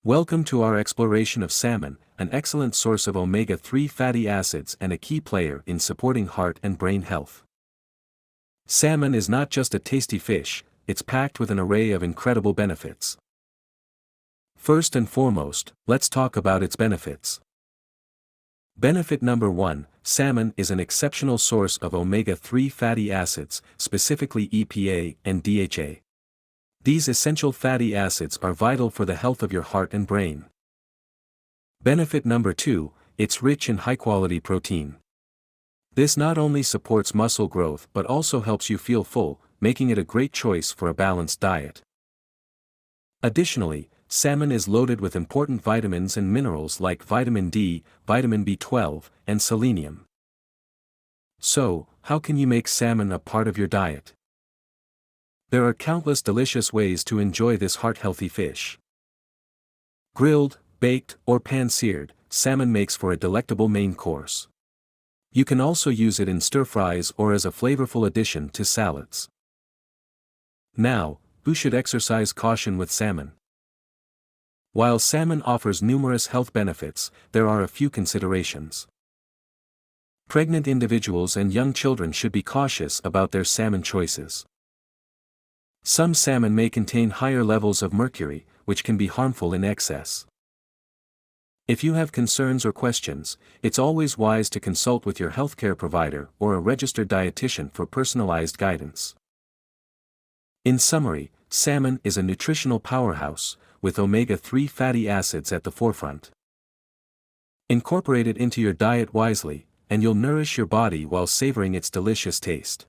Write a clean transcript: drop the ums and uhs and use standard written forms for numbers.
Welcome to our exploration of salmon, an excellent source of omega-3 fatty acids and a key player in supporting heart and brain health. Salmon is not just a tasty fish, it's packed with an array of incredible benefits. First and foremost, let's talk about its benefits. Benefit number 1, salmon is an exceptional source of omega-3 fatty acids, specifically EPA and DHA. These essential fatty acids are vital for the health of your heart and brain. Benefit number 2, it's rich in high-quality protein. This not only supports muscle growth but also helps you feel full, making it a great choice for a balanced diet. Additionally, salmon is loaded with important vitamins and minerals like vitamin D, vitamin B12, and selenium. So, how can you make salmon a part of your diet? There are countless delicious ways to enjoy this heart-healthy fish. Grilled, baked, or pan-seared, salmon makes for a delectable main course. You can also use it in stir-fries or as a flavorful addition to salads. Now, who should exercise caution with salmon? While salmon offers numerous health benefits, there are a few considerations. Pregnant individuals and young children should be cautious about their salmon choices. Some salmon may contain higher levels of mercury, which can be harmful in excess. If you have concerns or questions, it's always wise to consult with your healthcare provider or a registered dietitian for personalized guidance. In summary, salmon is a nutritional powerhouse, with omega-3 fatty acids at the forefront. Incorporate it into your diet wisely, and you'll nourish your body while savoring its delicious taste.